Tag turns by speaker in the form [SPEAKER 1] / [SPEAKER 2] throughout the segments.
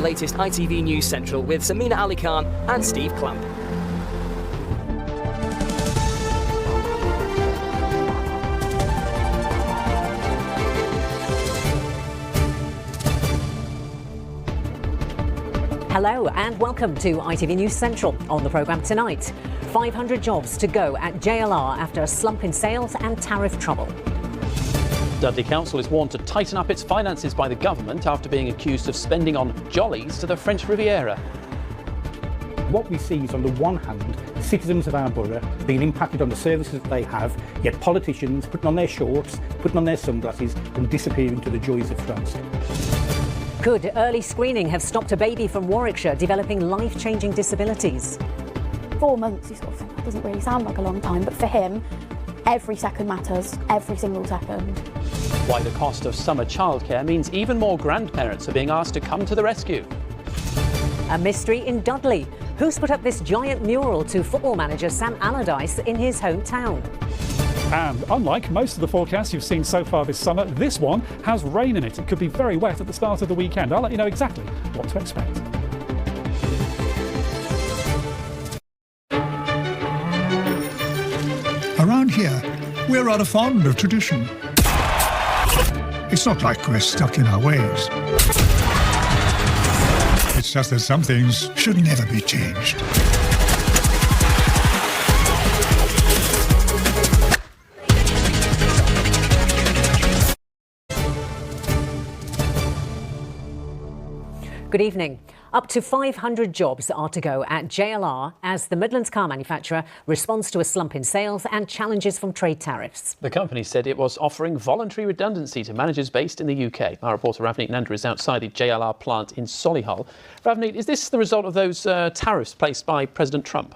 [SPEAKER 1] latest ITV News Central with Samina Ali Khan and Steve Clamp.
[SPEAKER 2] Hello and welcome to ITV News Central. On the programme tonight, 500 jobs to go at JLR after a slump in sales and tariff trouble.
[SPEAKER 3] Dudley Council is warned to tighten up its finances by the government after being accused of spending on jollies to the French Riviera.
[SPEAKER 4] What we see is, on the one hand, citizens of our borough being impacted on the services that they have, yet politicians putting on their shorts, putting on their sunglasses and disappearing to the joys of France.
[SPEAKER 2] Could early screening have stopped a baby from Warwickshire developing life-changing disabilities?
[SPEAKER 5] 4 months, you sort of think, that doesn't really sound like a long time, but for him, every second matters, every single second.
[SPEAKER 3] Why the cost of summer childcare means even more grandparents are being asked to come to the rescue.
[SPEAKER 2] A mystery in Dudley. Who's put up this giant mural to football manager Sam Allardyce in his hometown?
[SPEAKER 6] And unlike most of the forecasts you've seen so far this summer, this one has rain in it. It could be very wet at the start of the weekend. I'll let you know exactly what to expect.
[SPEAKER 7] Around here, we're rather fond of tradition. It's not like we're stuck in our ways. It's just that some things should never be changed.
[SPEAKER 2] Good evening. Up to 500 jobs are to go at JLR as the Midlands car manufacturer responds to a slump in sales and challenges from trade tariffs.
[SPEAKER 3] The company said it was offering voluntary redundancy to managers based in the UK. Our reporter Ravneet Nanda is outside the JLR plant in Solihull. Ravneet, is this the result of those tariffs placed by President Trump?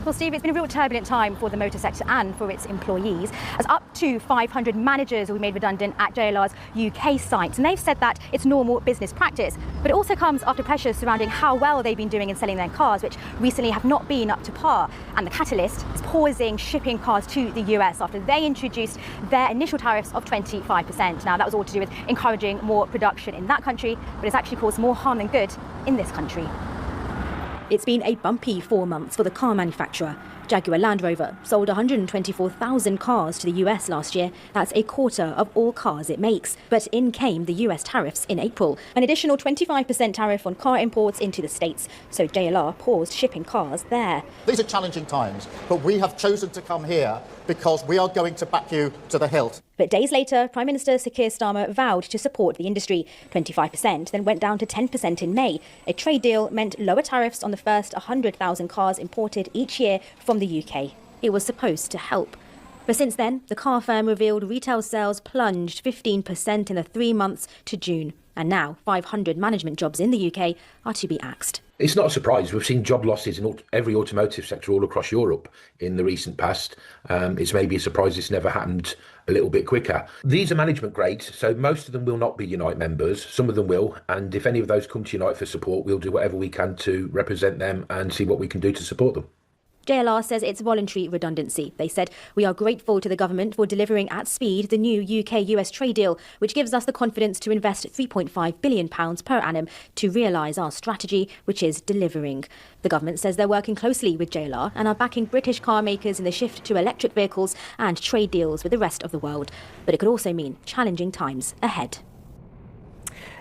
[SPEAKER 8] Well, Steve, it's been a real turbulent time for the motor sector and for its employees, as up to 500 managers will be made redundant at JLR's UK sites. And they've said that it's normal business practice. But it also comes after pressures surrounding how well they've been doing in selling their cars, which recently have not been up to par. And the catalyst is pausing shipping cars to the US after they introduced their initial tariffs of 25%. Now, that was all to do with encouraging more production in that country, but it's actually caused more harm than good in this country.
[SPEAKER 9] It's been a bumpy 4 months for the car manufacturer. Jaguar Land Rover sold 124,000 cars to the US last year. That's a quarter of all cars it makes. But in came the US tariffs in April. An additional 25% tariff on car imports into the States. So JLR paused shipping cars there.
[SPEAKER 10] These are challenging times, but we have chosen to come here because we are going to back you to the hilt.
[SPEAKER 9] But days later, Prime Minister Sir Keir Starmer vowed to support the industry. 25%, then went down to 10% in May. A trade deal meant lower tariffs on the first 100,000 cars imported each year from the UK. It was supposed to help. But since then, the car firm revealed retail sales plunged 15% in the 3 months to June. And now 500 management jobs in the UK are to be axed.
[SPEAKER 11] It's not a surprise. We've seen job losses in every automotive sector all across Europe in the recent past. It's maybe a surprise it's never happened a little bit quicker. These are management grades, so most of them will not be Unite members. Some of them will. And if any of those come to Unite for support, we'll do whatever we can to represent them and see what we can do to support them.
[SPEAKER 9] JLR says it's voluntary redundancy. They said, "We are grateful to the government for delivering at speed the new UK-US trade deal, which gives us the confidence to invest £3.5 billion per annum to realise our strategy, which is delivering." The government says they're working closely with JLR and are backing British car makers in the shift to electric vehicles and trade deals with the rest of the world. But it could also mean challenging times ahead.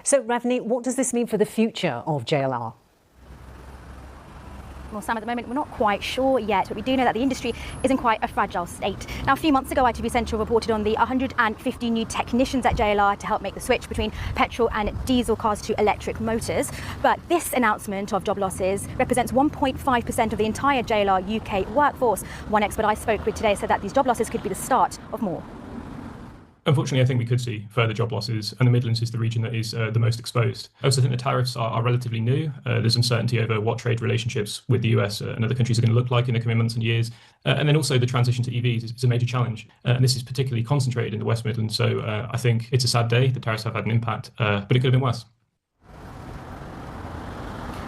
[SPEAKER 2] So, Ravneet, what does this mean for the future of JLR?
[SPEAKER 8] Well, Sam, at the moment, we're not quite sure yet, but we do know that the industry is in quite a fragile state. Now, a few months ago, ITV Central reported on the 150 new technicians at JLR to help make the switch between petrol and diesel cars to electric motors. But this announcement of job losses represents 1.5% of the entire JLR UK workforce. One expert I spoke with today said that these job losses could be the start of more.
[SPEAKER 12] Unfortunately, I think we could see further job losses, and the Midlands is the region that is the most exposed. I also think the tariffs are relatively new. There's uncertainty over what trade relationships with the US and other countries are going to look like in the coming months and years. And then also the transition to EVs is a major challenge. And this is particularly concentrated in the West Midlands. So I think it's a sad day. The tariffs have had an impact, but it could have been worse.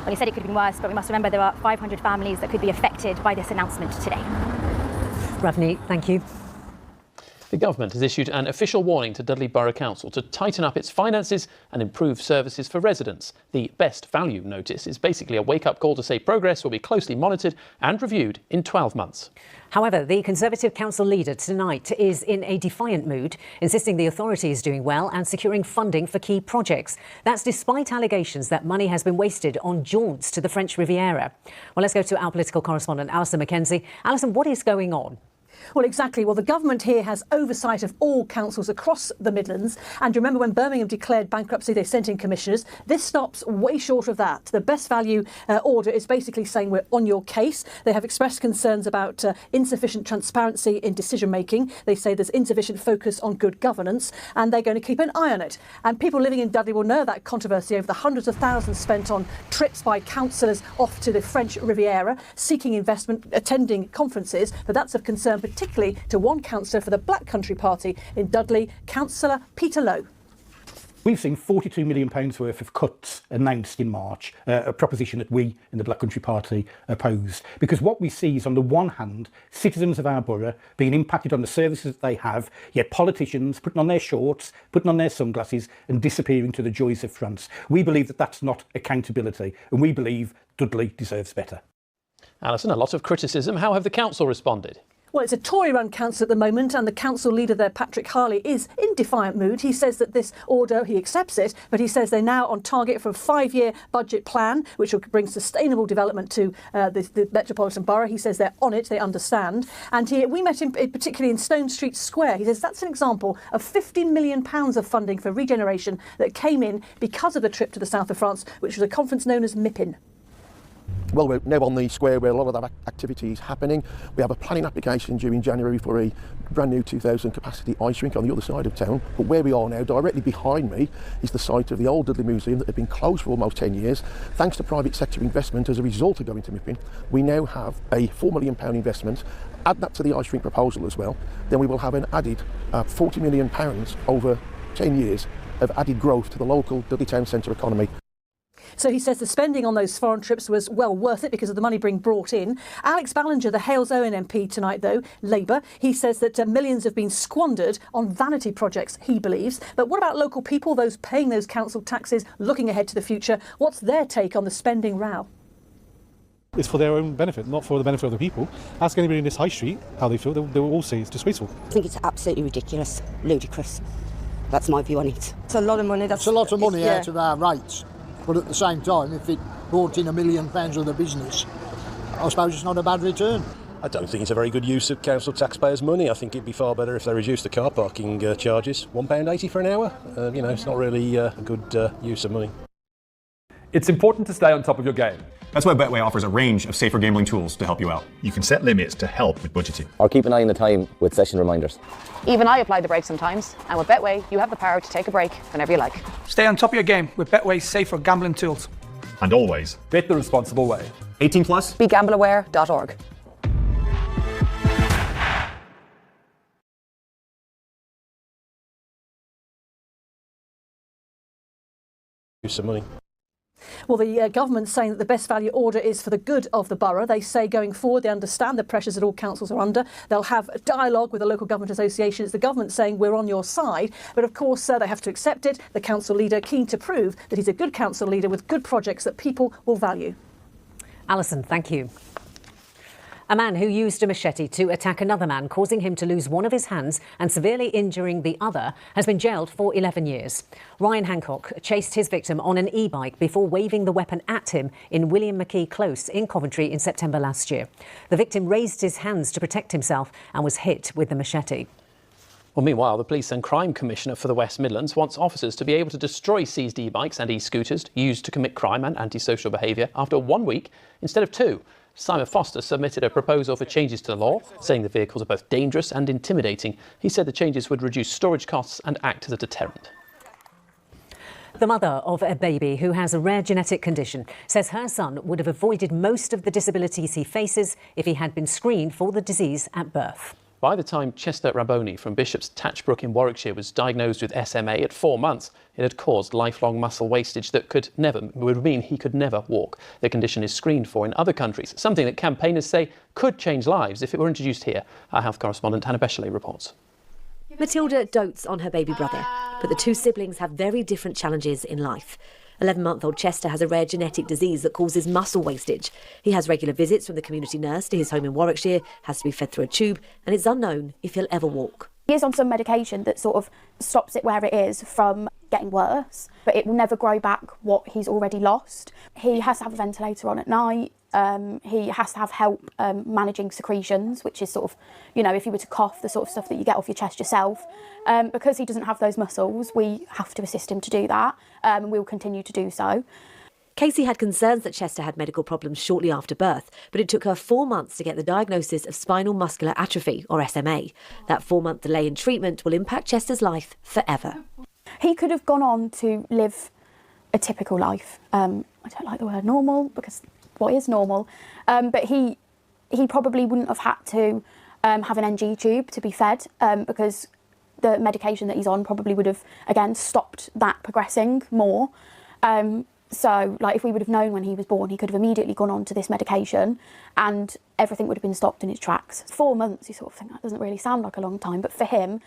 [SPEAKER 8] Well, he said it could have been worse, but we must remember there are 500 families that could be affected by this announcement today.
[SPEAKER 2] Ravneet, thank you.
[SPEAKER 3] The government has issued an official warning to Dudley Borough Council to tighten up its finances and improve services for residents. The best value notice is basically a wake-up call to say progress will be closely monitored and reviewed in 12 months.
[SPEAKER 2] However, the Conservative council leader tonight is in a defiant mood, insisting the authority is doing well and securing funding for key projects. That's despite allegations that money has been wasted on jaunts to the French Riviera. Well, let's go to our political correspondent, Alison Mackenzie. Alison, what is going on?
[SPEAKER 13] Well, exactly. Well, the government here has oversight of all councils across the Midlands. And you remember when Birmingham declared bankruptcy, they sent in commissioners. This stops way short of that. The best value order is basically saying we're on your case. They have expressed concerns about insufficient transparency in decision making. They say there's insufficient focus on good governance, and they're going to keep an eye on it. And people living in Dudley will know that controversy over the hundreds of thousands spent on trips by councillors off to the French Riviera, seeking investment, attending conferences. But that's of concern particularly to one councillor for the Black Country Party in Dudley, Councillor Peter Lowe.
[SPEAKER 4] We've seen £42 million worth of cuts announced in March, a proposition that we in the Black Country Party opposed. Because what we see is, on the one hand, citizens of our borough being impacted on the services that they have, yet politicians putting on their shorts, putting on their sunglasses and disappearing to the joys of France. We believe that that's not accountability, and we believe Dudley deserves better.
[SPEAKER 3] Alison, a lot of criticism. How have the council responded?
[SPEAKER 13] Well, it's a Tory-run council at the moment, and the council leader there, Patrick Harley, is in defiant mood. He says that this order, he accepts it, but he says they're now on target for a 5-year budget plan, which will bring sustainable development to the Metropolitan Borough. He says they're on it, they understand. And we met him particularly in Stone Street Square. He says that's an example of £15 million of funding for regeneration that came in because of the trip to the south of France, which was a conference known as MIPIN.
[SPEAKER 14] Well, we're now on the square where a lot of that activity is happening. We have a planning application due in January for a brand new 2,000 capacity ice rink on the other side of town. But where we are now, directly behind me, is the site of the old Dudley Museum that had been closed for almost 10 years. Thanks to private sector investment as a result of going to MIPIN, we now have a £4 million investment. Add that to the ice rink proposal as well, then we will have an added £40 million over 10 years of added growth to the local Dudley Town Centre economy.
[SPEAKER 13] So he says the spending on those foreign trips was well worth it because of the money being brought in. Alex Ballinger, the Hales Owen MP tonight, though, Labour, he says that millions have been squandered on vanity projects, he believes. But what about local people, those paying those council taxes, looking ahead to the future? What's their take on the spending row?
[SPEAKER 6] It's for their own benefit, not for the benefit of the people. Ask anybody in this high street how they feel, they will all say it's disgraceful.
[SPEAKER 15] I think it's absolutely ridiculous, ludicrous. That's my view on it. It's a lot of money.
[SPEAKER 16] It's a lot of money out of our rates. But at the same time, if it brought in £1 million of the business, I suppose it's not a bad return.
[SPEAKER 17] I don't think it's a very good use of council taxpayers' money. I think it'd be far better if they reduced the car parking charges. £1.80 for an hour? It's not really a good use of money.
[SPEAKER 18] It's important to stay on top of your game. That's why Betway offers a range of safer gambling tools to help you out. You can set limits to help with budgeting.
[SPEAKER 19] Or keep an eye on the time with session reminders.
[SPEAKER 20] Even I apply the brakes sometimes, and with Betway, you have the power to take a break whenever you like.
[SPEAKER 21] Stay on top of your game with Betway's safer gambling tools.
[SPEAKER 18] And always, bet the responsible way. 18 plus.
[SPEAKER 20] BeGambleAware.org.
[SPEAKER 17] Use some money.
[SPEAKER 13] Well, the government's saying that the best value order is for the good of the borough. They say going forward they understand the pressures that all councils are under. They'll have a dialogue with the local government association. It's the government saying we're on your side. But of course, they have to accept it. The council leader keen to prove that he's a good council leader with good projects that people will value.
[SPEAKER 2] Alison, thank you. A man who used a machete to attack another man, causing him to lose one of his hands and severely injuring the other, has been jailed for 11 years. Ryan Hancock chased his victim on an e-bike before waving the weapon at him in William McKee Close in Coventry in September last year. The victim raised his hands to protect himself and was hit with the machete.
[SPEAKER 3] Well, meanwhile, the Police and Crime Commissioner for the West Midlands wants officers to be able to destroy seized e-bikes and e-scooters used to commit crime and antisocial behaviour after 1 week instead of 2. Simon Foster submitted a proposal for changes to the law, saying the vehicles are both dangerous and intimidating. He said the changes would reduce storage costs and act as a deterrent.
[SPEAKER 2] The mother of a baby who has a rare genetic condition says her son would have avoided most of the disabilities he faces if he had been screened for the disease at birth.
[SPEAKER 3] By the time Chester Raboni from Bishop's Tatchbrook in Warwickshire was diagnosed with SMA at 4 months, it had caused lifelong muscle wastage that would mean he could never walk. The condition is screened for in other countries, something that campaigners say could change lives if it were introduced here. Our health correspondent Hannah Beshley reports.
[SPEAKER 1] Matilda dotes on her baby brother, but the two siblings have very different challenges in life. 11-month-old Chester has a rare genetic disease that causes muscle wastage. He has regular visits from the community nurse to his home in Warwickshire, has to be fed through a tube, and it's unknown if he'll ever walk.
[SPEAKER 5] He is on some medication that sort of stops it where it is from getting worse, but it will never grow back what he's already lost. He has to have a ventilator on at night. He has to have help managing secretions, which is sort of, you know, if you were to cough, the sort of stuff that you get off your chest yourself. Because he doesn't have those muscles, we have to assist him to do that, and we will continue to do so.
[SPEAKER 1] Casey had concerns that Chester had medical problems shortly after birth, but it took her 4 months to get the diagnosis of spinal muscular atrophy, or SMA. That 4-month delay in treatment will impact Chester's life forever.
[SPEAKER 5] He could have gone on to live a typical life. I don't like the word normal, because what is normal? But he probably wouldn't have had to have an NG tube to be fed, because the medication that he's on probably would have, again, stopped that progressing more. So, like, if we would have known when he was born, he could have immediately gone on to this medication and everything would have been stopped in its tracks. 4 months, you sort of think that doesn't really sound like a long time, but for him,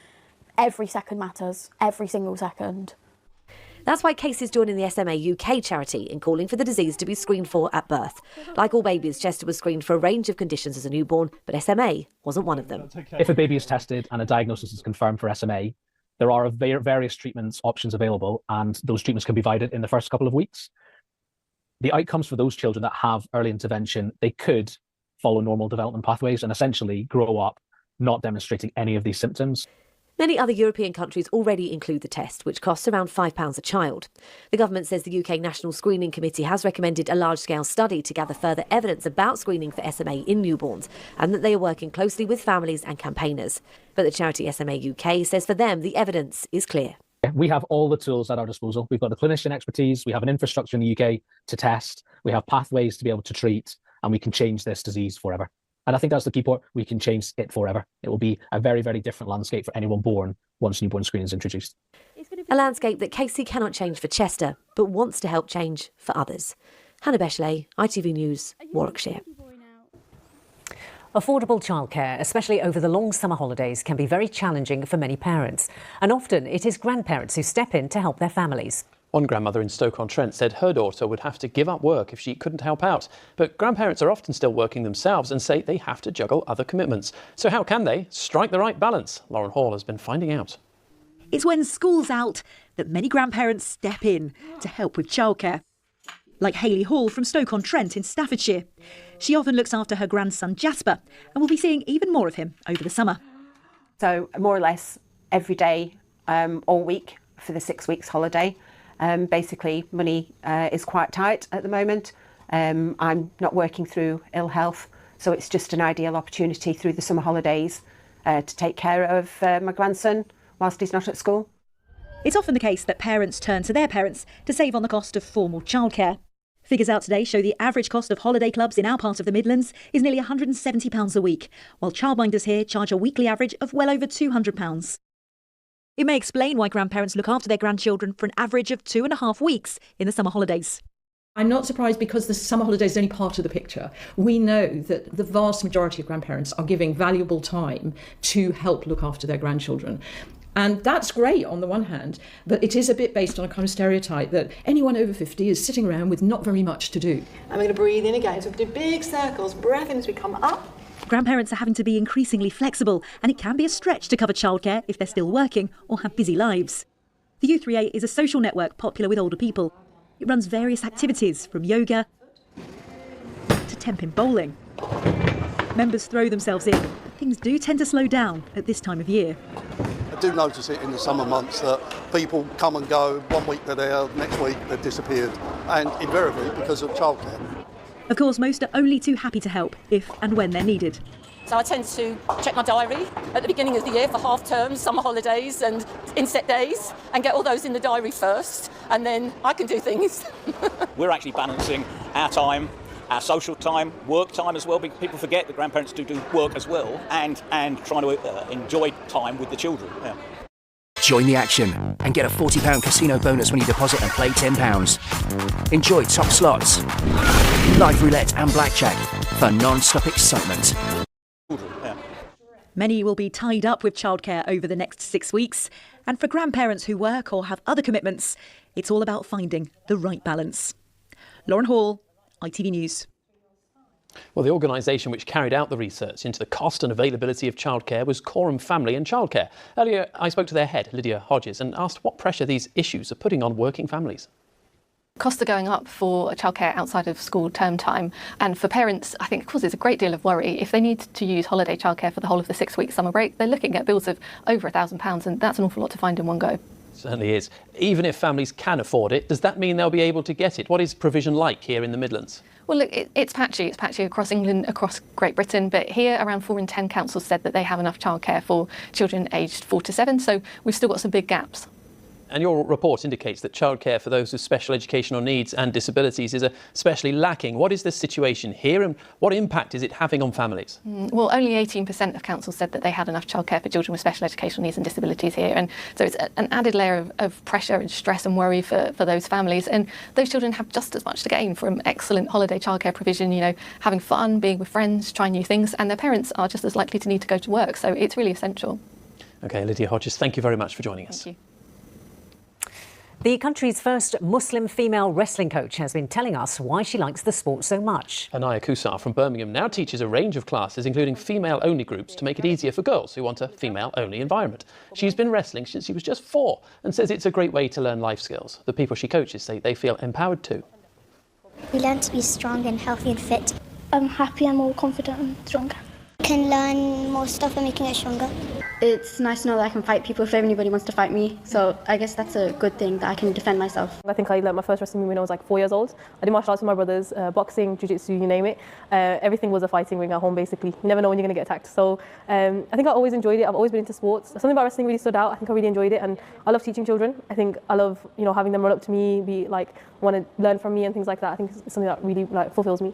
[SPEAKER 5] every second matters, every single second.
[SPEAKER 1] That's why Casey's joining the SMA UK charity in calling for the disease to be screened for at birth. Like all babies, Chester was screened for a range of conditions as a newborn, but SMA wasn't one of them.
[SPEAKER 22] If a baby is tested and a diagnosis is confirmed for SMA, there are various treatment options available, and those treatments can be provided in the first couple of weeks. The outcomes for those children that have early intervention, they could follow normal development pathways and essentially grow up not demonstrating any of these symptoms.
[SPEAKER 1] Many other European countries already include the test, which costs around £5 a child. The government says the UK National Screening Committee has recommended a large-scale study to gather further evidence about screening for SMA in newborns, and that they are working closely with families and campaigners. But the charity SMA UK says for them the evidence is clear.
[SPEAKER 22] We have all the tools at our disposal. We've got the clinician expertise, we have an infrastructure in the UK to test, we have pathways to be able to treat, and we can change this disease forever. And I think that's the key point. We can change it forever. It will be a very, very different landscape for anyone born once newborn screening is introduced.
[SPEAKER 1] A landscape that Casey cannot change for Chester, but wants to help change for others. Hannah Bechley, ITV News, Warwickshire.
[SPEAKER 2] Affordable childcare, especially over the long summer holidays, can be very challenging for many parents. And often it is grandparents who step in to help their families.
[SPEAKER 3] One grandmother in Stoke-on-Trent said her daughter would have to give up work if she couldn't help out. But grandparents are often still working themselves and say they have to juggle other commitments. So how can they strike the right balance? Lauren Hall has been finding out.
[SPEAKER 23] It's when school's out that many grandparents step in to help with childcare. Like Hayley Hall from Stoke-on-Trent in Staffordshire. She often looks after her grandson Jasper and will be seeing even more of him over the summer.
[SPEAKER 24] So more or less every day, all week for the 6 weeks holiday. Basically, money is quite tight at the moment. I'm not working through ill health, so it's just an ideal opportunity through the summer holidays to take care of my grandson whilst he's not at school.
[SPEAKER 23] It's often the case that parents turn to their parents to save on the cost of formal childcare. Figures out today show the average cost of holiday clubs in our part of the Midlands is nearly £170 a week, while childminders here charge a weekly average of well over £200. It may explain why grandparents look after their grandchildren for an average of 2.5 weeks in the summer holidays.
[SPEAKER 25] I'm not surprised because the summer holidays is only part of the picture. We know that the vast majority of grandparents are giving valuable time to help look after their grandchildren. And that's great on the one hand, but it is a bit based on a kind of stereotype that anyone over 50 is sitting around with not very much to do.
[SPEAKER 26] I'm going to breathe in again, so do big circles, breath in as we come up.
[SPEAKER 23] Grandparents are having to be increasingly flexible, and it can be a stretch to cover childcare if they're still working or have busy lives. The U3A is a social network popular with older people. It runs various activities from yoga to temping bowling. Members throw themselves in, but things do tend to slow down at this time of year.
[SPEAKER 27] I do notice it in the summer months that people come and go. 1 week they're there, next week they've disappeared, and invariably because of childcare.
[SPEAKER 23] Of course, most are only too happy to help if and when they're needed.
[SPEAKER 28] So I tend to check my diary at the beginning of the year for half terms, summer holidays and inset days, and get all those in the diary first, and then I can do things.
[SPEAKER 29] We're actually balancing our time, our social time, work time as well. People forget that grandparents do work as well, and trying to enjoy time with the children. Yeah.
[SPEAKER 30] Join the action and get a £40 casino bonus when you deposit and play £10. Enjoy top slots, live roulette and blackjack for non-stop excitement.
[SPEAKER 23] Many will be tied up with childcare over the next 6 weeks. And for grandparents who work or have other commitments, it's all about finding the right balance. Lauren Hall, ITV News.
[SPEAKER 3] Well, the organisation which carried out the research into the cost and availability of childcare was Quorum Family and Childcare. Earlier, I spoke to their head, Lydia Hodges, and asked what pressure these issues are putting on working families.
[SPEAKER 4] Costs are going up for childcare outside of school term time, and for parents I think it causes a great deal of worry. If they need to use holiday childcare for the whole of the 6-week summer break, they're looking at bills of over £1,000, and that's an awful lot to find in one go.
[SPEAKER 3] Certainly is. Even if families can afford it, does that mean they'll be able to get it? What is provision like here in the Midlands?
[SPEAKER 4] Well, look, it's patchy. It's patchy across England, across Great Britain, but here around 4 in 10 councils said that they have enough childcare for children aged 4 to 7, so we've still got some big gaps.
[SPEAKER 3] And your report indicates that childcare for those with special educational needs and disabilities is especially lacking. What is the situation here and what impact is it having on families?
[SPEAKER 4] Well, only 18% of councils said that they had enough childcare for children with special educational needs and disabilities here. And so it's an added layer of pressure and stress and worry for those families. And those children have just as much to gain from excellent holiday childcare provision, you know, having fun, being with friends, trying new things. And their parents are just as likely to need to go to work. So it's really essential.
[SPEAKER 3] OK, Lydia Hodges, thank you very much for joining us.
[SPEAKER 4] Thank you.
[SPEAKER 2] The country's first Muslim female wrestling coach has been telling us why she likes the sport so much.
[SPEAKER 3] Anaya Kusar from Birmingham now teaches a range of classes, including female-only groups, to make it easier for girls who want a female-only environment. She's been wrestling since she was just 4 and says it's a great way to learn life skills. The people she coaches say they feel empowered too.
[SPEAKER 6] We learn to be strong and healthy and fit.
[SPEAKER 7] I'm happy, I'm more confident and stronger.
[SPEAKER 6] Can learn more stuff and making us stronger.
[SPEAKER 7] It's nice to know that I can fight people if anybody wants to fight me, so I guess that's a good thing, that I can defend myself.
[SPEAKER 8] I think I learned my first wrestling when I was like 4 years old. I did martial arts with my brothers, boxing, jiu-jitsu, you name it. Everything was a fighting ring at home basically. You never know when you're going to get attacked. So I think I always enjoyed it. I've always been into sports. Something about wrestling really stood out. I think I really enjoyed it, and I love teaching children. I think I love, you know, having them run up to me, be like, want to learn from me and things like that. I think it's something that really fulfills me.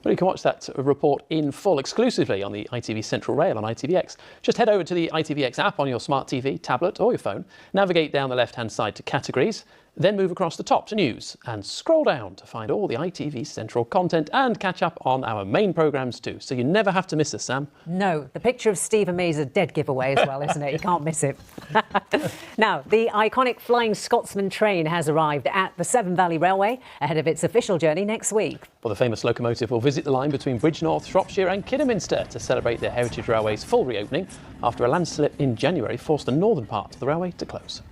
[SPEAKER 3] Well, you can watch that report in full exclusively on the ITV Central Rail on ITVX. Just head over to the ITVX app on your smart TV, tablet or your phone, navigate down the left-hand side to categories, then move across the top to news and scroll down to find all the ITV Central content and catch up on our main programmes too. So you never have to miss us, Sam.
[SPEAKER 2] No, the picture of Steve and me is a dead giveaway as well, isn't it? You can't miss it. Now, the iconic Flying Scotsman train has arrived at the Severn Valley Railway ahead of its official journey next week.
[SPEAKER 3] Well, the famous locomotive will visit the line between Bridgnorth, Shropshire and Kidderminster to celebrate the Heritage Railway's full reopening after a landslip in January forced the northern part of the railway to close.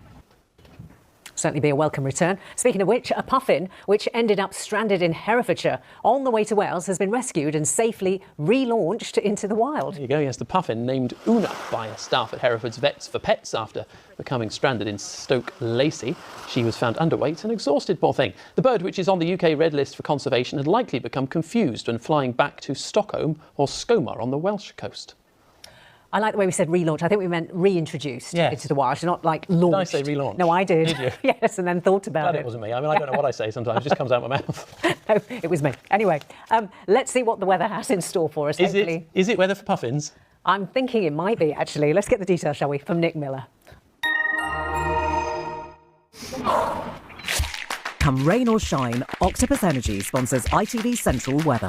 [SPEAKER 2] Certainly be a welcome return. Speaking of which, a puffin, which ended up stranded in Herefordshire on the way to Wales, has been rescued and safely relaunched into the wild.
[SPEAKER 3] There you go, yes, the puffin, named Una by staff at Hereford's Vets for Pets after becoming stranded in Stoke Lacey. She was found underweight and exhausted, poor thing. The bird, which is on the UK Red List for conservation, had likely become confused when flying back to Stockholm or Skomar on the Welsh coast.
[SPEAKER 2] I like the way we said relaunch. I think we meant reintroduced into the wild, not like launched.
[SPEAKER 3] Did I say relaunch?
[SPEAKER 2] No, I did.
[SPEAKER 3] Did you?
[SPEAKER 2] Yes, and then thought about it.
[SPEAKER 3] It wasn't me. I mean, I don't know what I say sometimes. It just comes out my mouth.
[SPEAKER 2] No, it was me. Anyway, let's see what the weather has in store for us.
[SPEAKER 3] Is it weather for puffins?
[SPEAKER 2] I'm thinking it might be, actually. Let's get the details, shall we, from Nick Miller.
[SPEAKER 9] Come rain or shine, Octopus Energy sponsors ITV Central Weather.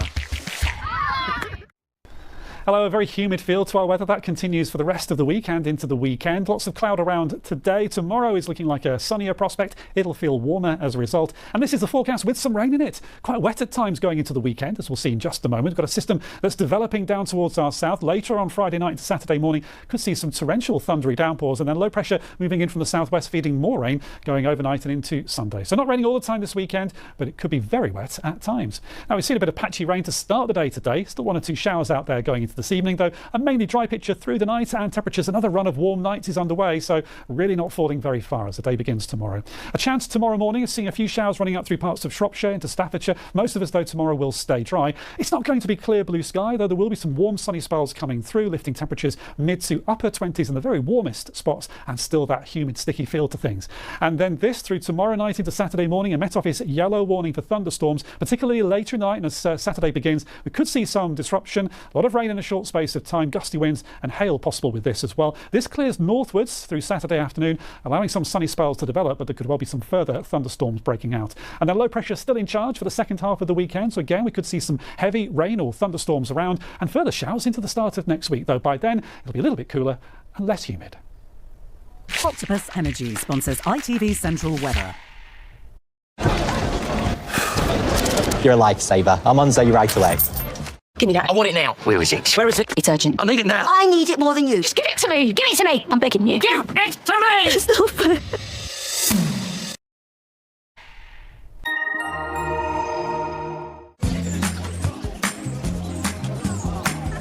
[SPEAKER 10] Hello, a very humid feel to our weather. That continues for the rest of the week and into the weekend. Lots of cloud around today. Tomorrow is looking like a sunnier prospect. It'll feel warmer as a result. And this is the forecast with some rain in it. Quite wet at times going into the weekend, as we'll see in just a moment. We've got a system that's developing down towards our south. Later on Friday night to Saturday morning, could see some torrential thundery downpours, and then low pressure moving in from the southwest, feeding more rain going overnight and into Sunday. So not raining all the time this weekend, but it could be very wet at times. Now, we've seen a bit of patchy rain to start the day today. Still 1 or 2 showers out there going into this evening, though. A mainly dry picture through the night, and temperatures, another run of warm nights is underway, so really not falling very far as the day begins tomorrow. A chance tomorrow morning of seeing a few showers running up through parts of Shropshire into Staffordshire. Most of us, though, tomorrow will stay dry. It's not going to be clear blue sky, though there will be some warm sunny spells coming through, lifting temperatures mid to upper 20s in the very warmest spots, and still that humid, sticky feel to things. And then this through tomorrow night into Saturday morning, a Met Office yellow warning for thunderstorms, particularly later in the night, and as Saturday begins, we could see some disruption. A lot of rain and in a short space of time. Gusty winds and hail possible with this as well. This clears northwards through Saturday afternoon, allowing some sunny spells to develop, but there could well be some further thunderstorms breaking out. And then low pressure still in charge for the second half of the weekend. So again, we could see some heavy rain or thunderstorms around and further showers into the start of next week, though by then it'll be a little bit cooler and less humid.
[SPEAKER 9] Octopus Energy sponsors ITV Central Weather.
[SPEAKER 11] You're a lifesaver. I'm on you right away.
[SPEAKER 12] Give me that. I want it now. Where is it? Where is it? It's urgent. I need it now. I need it more than you. Just give it to me. Give it to me. I'm begging you. Give it to me. It's not fair.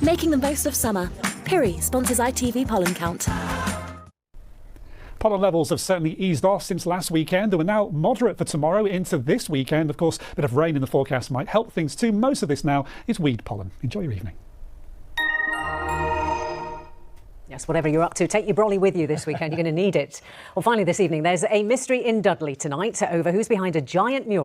[SPEAKER 14] Making the most of summer. Piri sponsors ITV Pollen Count.
[SPEAKER 10] Pollen levels have certainly eased off since last weekend. They were now moderate for tomorrow into this weekend. Of course, a bit of rain in the forecast might help things too. Most of this now is weed pollen. Enjoy your evening.
[SPEAKER 2] Yes, whatever you're up to, take your brolly with you this weekend. You're going to need it. Well, finally this evening, there's a mystery in Dudley tonight over who's behind a giant mural.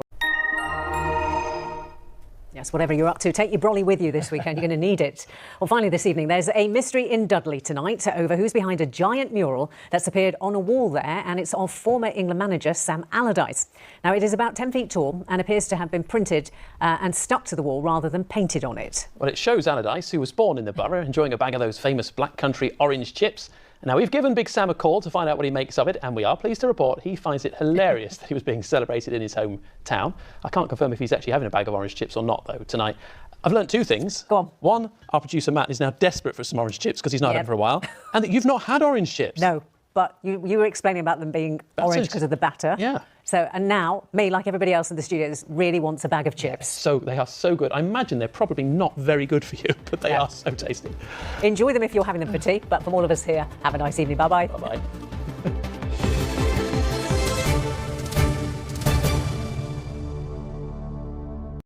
[SPEAKER 2] Yes, whatever you're up to, take your brolly with you this weekend. You're going to need it. Well, finally this evening, there's a mystery in Dudley tonight over who's behind a giant mural that's appeared on a wall there, and it's of former England manager Sam Allardyce. Now, it is about 10 feet tall and appears to have been printed and stuck to the wall rather than painted on it.
[SPEAKER 3] Well, it shows Allardyce, who was born in the borough, enjoying a bag of those famous Black Country orange chips. Now, we've given Big Sam a call to find out what he makes of it, and we are pleased to report he finds it hilarious that he was being celebrated in his hometown. I can't confirm if he's actually having a bag of orange chips or not, though, tonight. I've learnt two things.
[SPEAKER 2] Go on.
[SPEAKER 3] One, our producer Matt is now desperate for some orange chips because he's not had them for a while, and that you've not had orange chips.
[SPEAKER 2] No, but you were explaining about them being orange because of the batter.
[SPEAKER 3] Yeah.
[SPEAKER 2] So, and now, me, like everybody else in the studios, really wants a bag of chips.
[SPEAKER 3] So they are so good. I imagine they're probably not very good for you, but they are so tasty.
[SPEAKER 2] Enjoy them if you're having them for tea, but from all of us here, have a nice evening. Bye-bye.
[SPEAKER 3] Bye-bye.